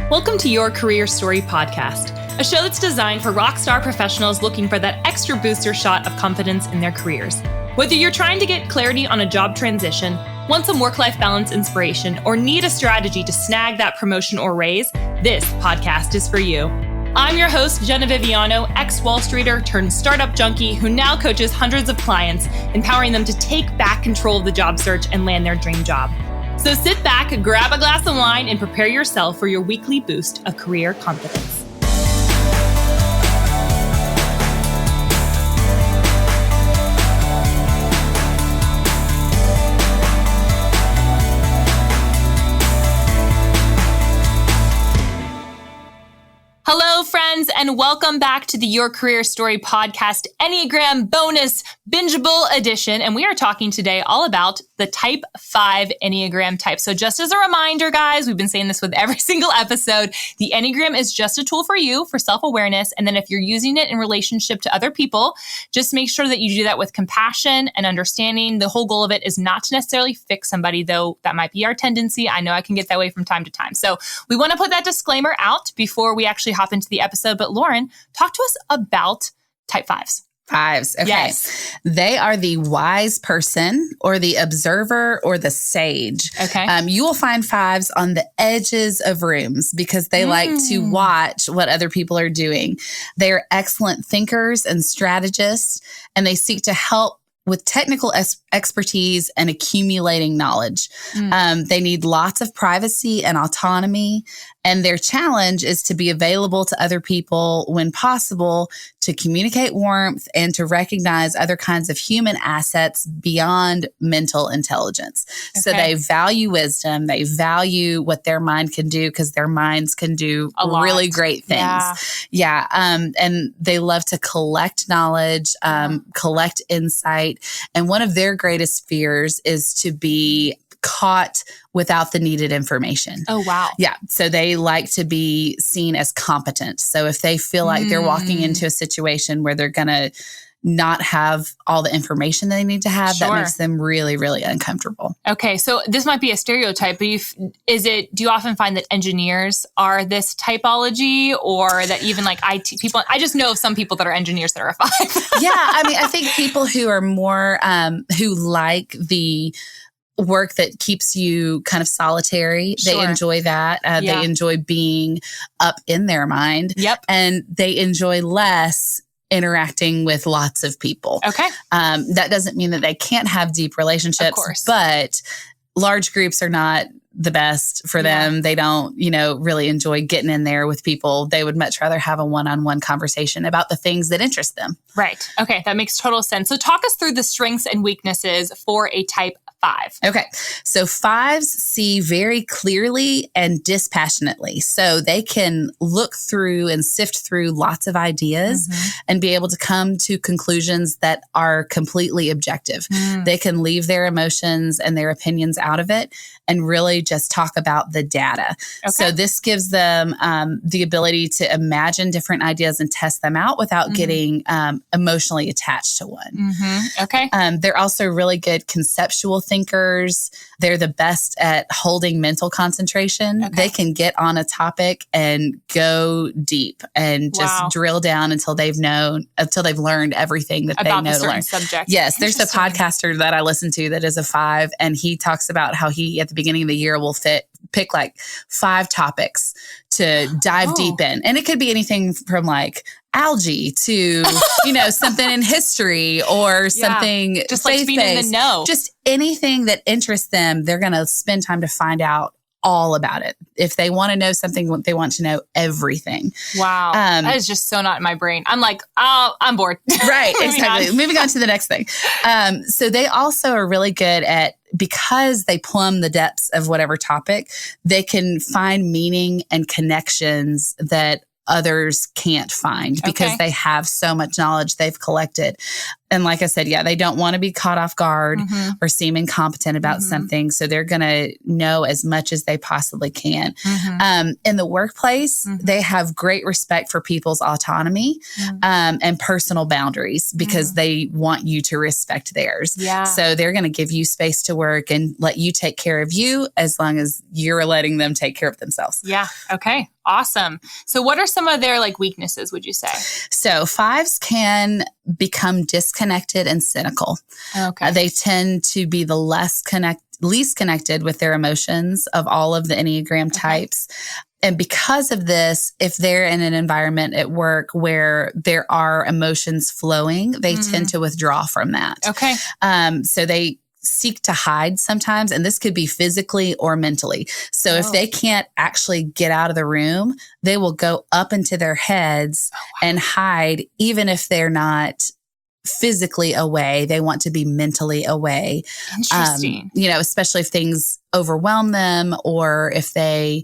Welcome to Your Career Story podcast, a show that's designed for rockstar professionals looking for that extra booster shot of confidence in their careers. Whether you're trying to get clarity on a job transition, want some work-life balance inspiration, or need a strategy to snag that promotion or raise, this podcast is for you. I'm your host, Jenna Viviano, ex-Wall Streeter turned startup junkie who now coaches hundreds of clients, empowering them to take back control of the job search and land their dream job. So sit back, grab a glass of wine, and prepare yourself for your weekly boost of career confidence. Hello, friends, and welcome back to the Your Career Story podcast Enneagram bonus bingeable edition. And we are talking today all about the Type 5 Enneagram type. So just as a reminder, guys, we've been saying this with every single episode, the Enneagram is just a tool for you for self-awareness. And then if you're using it in relationship to other people, just make sure that you do that with compassion and understanding. The whole goal of it is not to necessarily fix somebody, though that might be our tendency. I know I can get that way from time to time. So we want to put that disclaimer out before we actually hop into the episode. But Lauren, talk to us about Type 5s. Fives. Okay. Yes. They are the wise person or the observer or the sage. Okay. You will find fives on the edges of rooms because they like to watch what other people are doing. They are excellent thinkers and strategists, and they seek to help with technical expertise and accumulating knowledge. They need lots of privacy and autonomy. And their challenge is to be available to other people when possible, to communicate warmth, and to recognize other kinds of human assets beyond mental intelligence. Okay. So they value wisdom. They value what their mind can do because their minds can do really great things. Yeah. And they love to collect knowledge, collect insight. And one of their greatest fears is to be caught without the needed information. Oh, wow. Yeah. So they like to be seen as competent. So if they feel like they're walking into a situation where they're going to not have all the information they need to have, that makes them really, really uncomfortable. Okay. So this might be a stereotype, but do you often find that engineers are this typology, or that even like IT people? I just know of some people that are engineers that are a 5. Yeah. I mean, I think people who are more, who like the work that keeps you kind of solitary. Sure. They enjoy that. They enjoy being up in their mind. Yep. And they enjoy less interacting with lots of people. Okay. That doesn't mean that they can't have deep relationships, of course, but large groups are not the best for them. They don't, really enjoy getting in there with people. They would much rather have a one-on-one conversation about the things that interest them. Right. Okay. That makes total sense. So talk us through the strengths and weaknesses for a Type 5. Okay. So 5s see very clearly and dispassionately. So they can look through and sift through lots of ideas and be able to come to conclusions that are completely objective. They can leave their emotions and their opinions out of it and really just talk about the data. Okay. So this gives them the ability to imagine different ideas and test them out without getting emotionally attached to one. Okay. They're also really good conceptual thinkers. They're the best at holding mental concentration. Okay. They can get on a topic and go deep and just drill down until they've learned everything that about they know to learn. Subject. Yes, there's a podcaster that I listen to that is a 5, and he talks about how he at the beginning of the year will pick like 5 topics to dive deep in. And it could be anything from like algae to, something in history or something just like being in the know. Just anything that interests them, they're going to spend time to find out all about it. If they want to know something, they want to know everything. Wow. That is just so not in my brain. I'm like, I'm bored. Right. Exactly. Moving on to the next thing. So they also are really good at, because they plumb the depths of whatever topic, they can find meaning and connections that others can't find because they have so much knowledge they've collected. And like I said, they don't want to be caught off guard or seem incompetent about something. So they're going to know as much as they possibly can. In the workplace, they have great respect for people's autonomy and personal boundaries because they want you to respect theirs. Yeah. So they're going to give you space to work and let you take care of you as long as you're letting them take care of themselves. Yeah. Okay. Awesome. So what are some of their like weaknesses, would you say? So 5s can become disconnected and cynical. Okay. They tend to be the least connected with their emotions of all of the Enneagram types. And because of this, if they're in an environment at work where there are emotions flowing, they tend to withdraw from that. Okay. So they seek to hide sometimes, and this could be physically or mentally. So if they can't actually get out of the room, they will go up into their heads and hide, even if they're not physically away. They want to be mentally away. Interesting. Especially if things overwhelm them or if they,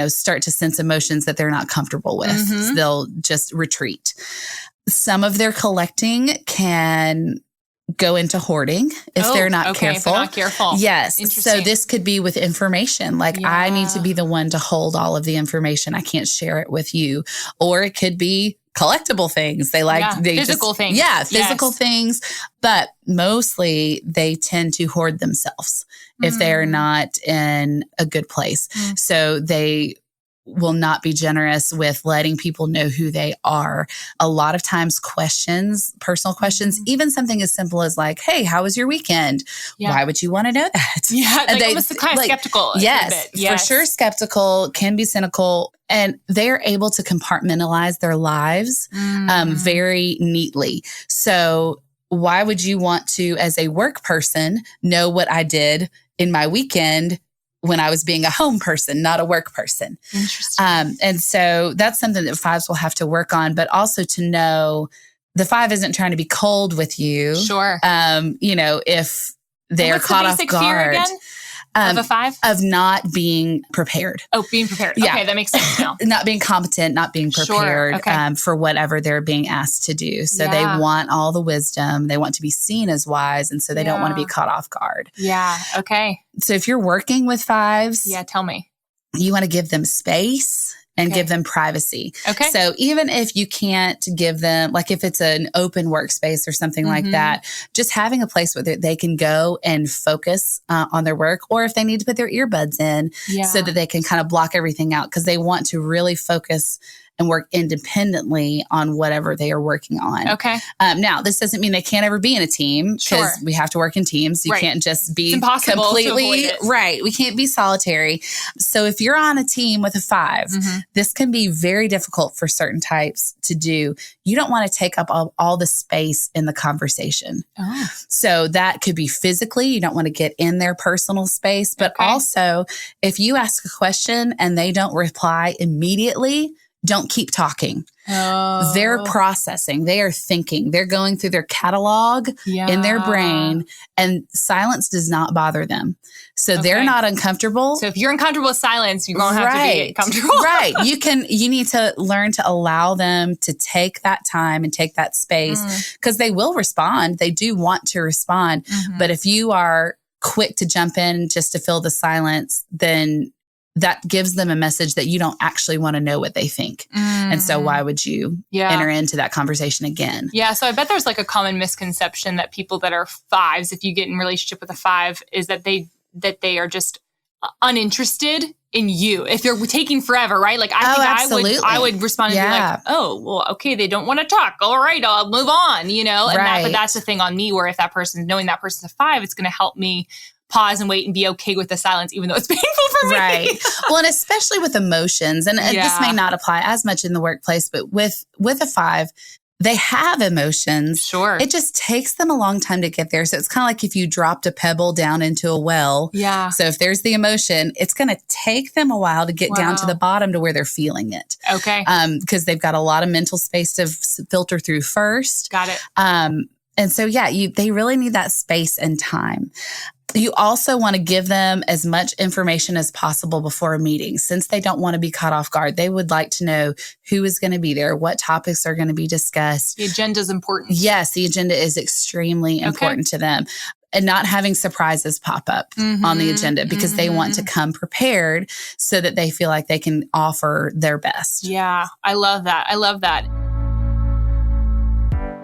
start to sense emotions that they're not comfortable with. So they'll just retreat. Some of their collecting can go into hoarding if they're not careful. If they're not careful. Yes. So this could be with information. Like I need to be the one to hold all of the information. I can't share it with you. Or it could be collectible things. They physical things. Yeah, physical things. But mostly they tend to hoard themselves if they're not in a good place. So they will not be generous with letting people know who they are. A lot of times personal questions, even something as simple as like, hey, how was your weekend? Why would you want to know that? Yeah, like almost kind of skeptical. Yes, for sure skeptical, can be cynical. And they're able to compartmentalize their lives very neatly. So why would you want to, as a work person, know what I did in my weekend when I was being a home person, not a work person? Interesting. And so that's something that 5s will have to work on, but also to know the 5 isn't trying to be cold with you. Sure. If they're caught off guard. Fear again? Of a 5? Of not being prepared. Oh, being prepared. Yeah. Okay, that makes sense now. Not being competent, not being prepared for whatever they're being asked to do. So they want all the wisdom. They want to be seen as wise. And so they don't want to be caught off guard. Yeah. Okay. So if you're working with 5s. Yeah, tell me. You want to give them space and give them privacy. Okay. So even if you can't give them, like if it's an open workspace or something like that, just having a place where they can go and focus on their work, or if they need to put their earbuds in so that they can kind of block everything out because they want to really focus and work independently on whatever they are working on. Okay. Now, this doesn't mean they can't ever be in a team because we have to work in teams. You can't just be completely right. We can't be solitary. So if you're on a team with a 5, this can be very difficult for certain types to do. You don't want to take up all the space in the conversation. Oh. So that could be physically, you don't want to get in their personal space, but also if you ask a question and they don't reply immediately, don't keep talking. Oh. They're processing. They are thinking. They're going through their catalog in their brain, and silence does not bother them. So they're not uncomfortable. So if you're uncomfortable with silence, you're going to have to be comfortable. Right. You need to learn to allow them to take that time and take that space because they will respond. They do want to respond. But if you are quick to jump in just to fill the silence, then that gives them a message that you don't actually want to know what they think. And so why would you enter into that conversation again? Yeah. So I bet there's like a common misconception that people that are 5s, if you get in a relationship with a 5, is that they are just uninterested in you. If you're taking forever, right? Like I would respond and be like, oh, well, okay, they don't want to talk. All right, I'll move on, And but that's the thing on me where if knowing that person's a 5, it's going to help me pause and wait and be okay with the silence, even though it's painful for me. Right. Well, and especially with emotions, and this may not apply as much in the workplace, but with a 5, they have emotions. Sure. It just takes them a long time to get there. So it's kind of like if you dropped a pebble down into a well. Yeah. So if there's the emotion, it's going to take them a while to get down to the bottom to where they're feeling it. Okay. Because they've got a lot of mental space to filter through first. Got it. And so, they really need that space and time. You also want to give them as much information as possible before a meeting. Since they don't want to be caught off guard, they would like to know who is going to be there, what topics are going to be discussed. The agenda is important. Yes, the agenda is extremely important to them. And not having surprises pop up on the agenda because they want to come prepared so that they feel like they can offer their best. Yeah, I love that.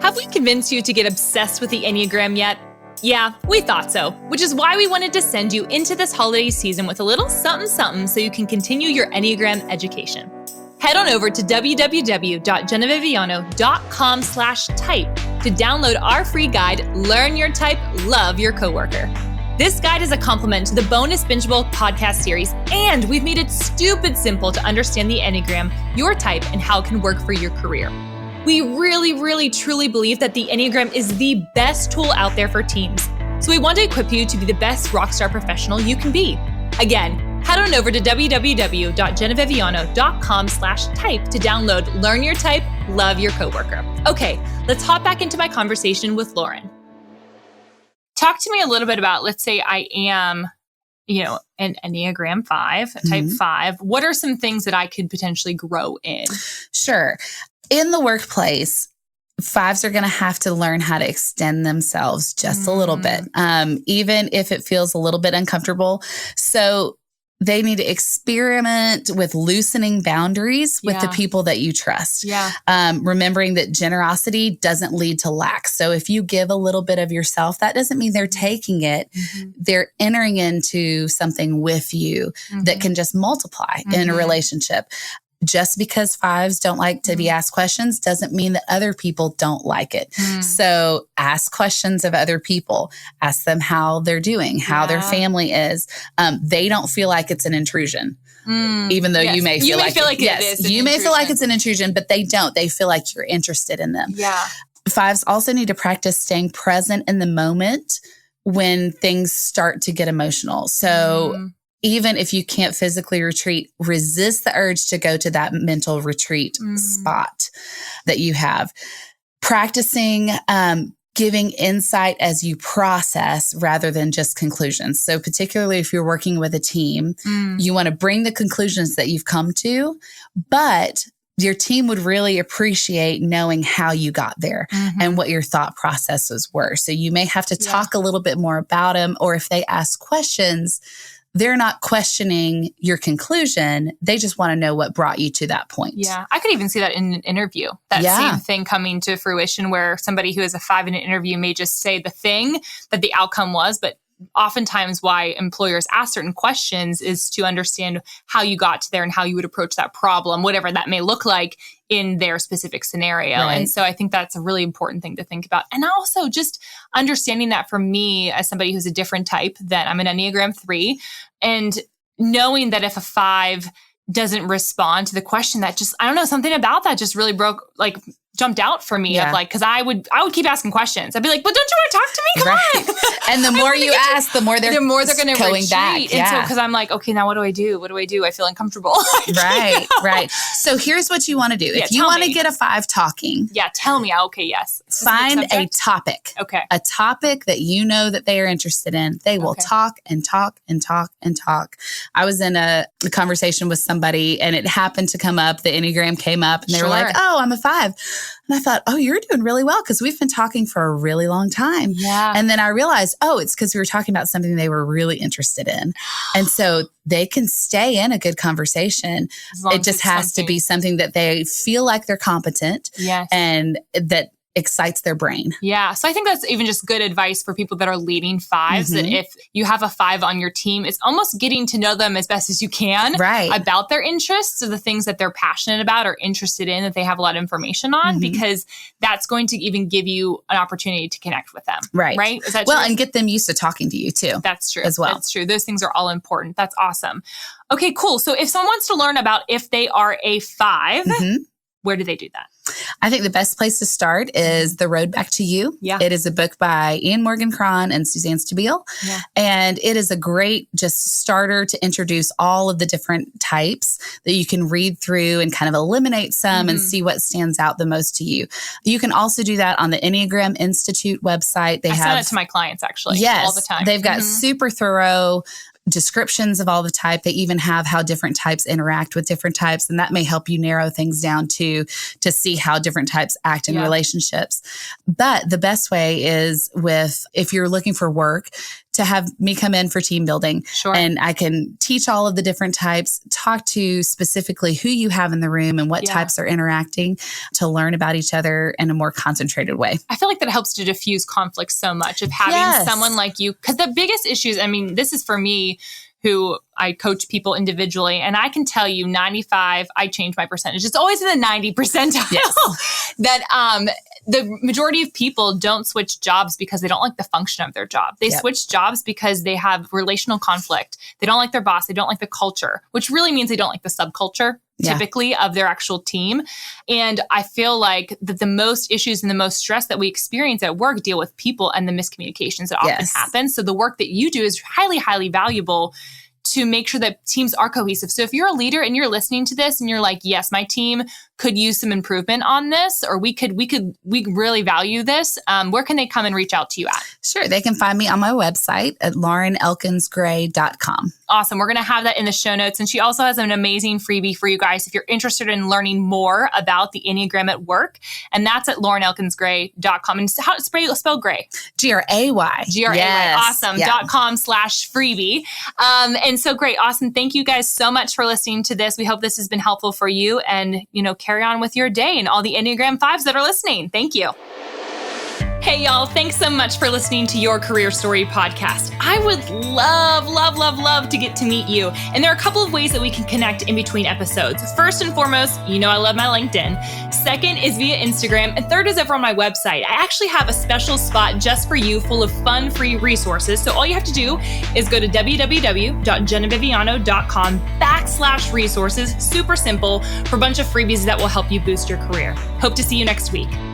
Have we convinced you to get obsessed with the Enneagram yet? Yeah, we thought so, which is why we wanted to send you into this holiday season with a little something so you can continue your Enneagram education. Head on over to www.genevieveviano.com/type to download our free guide, Learn Your Type, Love Your Coworker. This guide is a complement to the bonus Bingeable podcast series, and we've made it stupid simple to understand the Enneagram, your type, and how it can work for your career. We really, really, truly believe that the Enneagram is the best tool out there for teams. So we want to equip you to be the best rockstar professional you can be. Again, head on over to www.genevieveviano.com/type to download Learn Your Type, Love Your Coworker. Okay, let's hop back into my conversation with Lauren. Talk to me a little bit about, let's say I am, an Enneagram 5, type 5. What are some things that I could potentially grow in? Sure. In the workplace, 5s are going to have to learn how to extend themselves just a little bit, even if it feels a little bit uncomfortable. So they need to experiment with loosening boundaries with the people that you trust. Remembering that generosity doesn't lead to lack. So if you give a little bit of yourself, that doesn't mean they're taking it. They're entering into something with you that can just multiply in a relationship. Just because 5s don't like to be asked questions doesn't mean that other people don't like it. So ask questions of other people. Ask them how they're doing, how their family is. They don't feel like it's an intrusion, even though you may feel like it is. You may feel like it's an intrusion, but they don't. They feel like you're interested in them. 5s also need to practice staying present in the moment when things start to get emotional. So even if you can't physically retreat, resist the urge to go to that mental retreat spot that you have. Practicing giving insight as you process rather than just conclusions. So particularly if you're working with a team, you want to bring the conclusions that you've come to, but your team would really appreciate knowing how you got there and what your thought processes were. So you may have to talk a little bit more about them, or if they ask questions, they're not questioning your conclusion. They just want to know what brought you to that point. Yeah. I could even see that in an interview. That same thing coming to fruition where somebody who is a 5 in an interview may just say the thing that the outcome was, but oftentimes why employers ask certain questions is to understand how you got to there and how you would approach that problem, whatever that may look like in their specific scenario. Right. And so I think that's a really important thing to think about. And also just understanding that for me as somebody who's a different type, that I'm an Enneagram 3, and knowing that if a 5 doesn't respond to the question, that just, I don't know, something about that just really jumped out for me of cause I would keep asking questions. I'd be like, but don't you want to talk to me? Come on. And the more you ask, the more they're going to retreat back. And so, cause I'm like, okay, now what do I do? I feel uncomfortable. Right. So here's what you want to do. If you want to get a 5 talking. Yeah. Tell me. Okay. Yes. Find a topic. Okay. A topic that you know that they are interested in. They will talk and talk and talk and talk. I was in a conversation with somebody and it happened to come up. The Enneagram came up and they were like, oh, I'm a 5. And I thought, oh, you're doing really well because we've been talking for a really long time. Yeah. And then I realized, it's because we were talking about something they were really interested in. And so they can stay in a good conversation. It just has to be something that they feel like they're competent and that excites their brain. Yeah. So I think that's even just good advice for people that are leading 5s, that if you have a 5 on your team, it's almost getting to know them as best as you can about their interests. So the things that they're passionate about or interested in, that they have a lot of information on, because that's going to even give you an opportunity to connect with them. Right. Is that true? And get them used to talking to you too. That's true. As well. That's true. Those things are all important. That's awesome. Okay, cool. So if someone wants to learn about if they are a 5, where do they do that? I think the best place to start is The Road Back to You. Yeah. It is a book by Ian Morgan Cron and Suzanne Stabile. Yeah. And it is a great just starter to introduce all of the different types that you can read through and kind of eliminate some and see what stands out the most to you. You can also do that on the Enneagram Institute website. I send it to my clients actually all the time. They've got super thorough descriptions of all the type. They even have how different types interact with different types. And that may help you narrow things down to see how different types act in relationships. But the best way is if you're looking for work, to have me come in for team building. Sure. And I can teach all of the different types, talk to specifically who you have in the room and what types are interacting to learn about each other in a more concentrated way. I feel like that helps to diffuse conflict so much of having someone like you. Because the biggest issues, I mean, this is for me, who I coach people individually, and I can tell you 95, I change my percentage. It's always in the 90 percentile that the majority of people don't switch jobs because they don't like the function of their job. They switch jobs because they have relational conflict. They don't like their boss. They don't like the culture, which really means they don't like the subculture typically of their actual team. And I feel like that the most issues and the most stress that we experience at work deal with people and the miscommunications that often happen. So the work that you do is highly, highly valuable to make sure that teams are cohesive. So if you're a leader and you're listening to this and you're like, yes, my team could use some improvement on this, or we really value this, where can they come and reach out to you at? Sure. They can find me on my website at laurenelkinsgray.com. Awesome. We're going to have that in the show notes. And she also has an amazing freebie for you guys if you're interested in learning more about the Enneagram at work. And that's at laurenelkinsgray.com. And how spell Gray? Gray. Gray. Awesome. .com/freebie. And so great. Awesome. Thank you guys so much for listening to this. We hope this has been helpful for you, and, carry on with your day and all the Enneagram 5s that are listening. Thank you. Hey, y'all. Thanks so much for listening to Your Career Story podcast. I would love to get to meet you. And there are a couple of ways that we can connect in between episodes. First and foremost, I love my LinkedIn. Second is via Instagram. And third is over on my website. I actually have a special spot just for you full of fun, free resources. So all you have to do is go to www.jennaviviano.com/resources. Super simple, for a bunch of freebies that will help you boost your career. Hope to see you next week.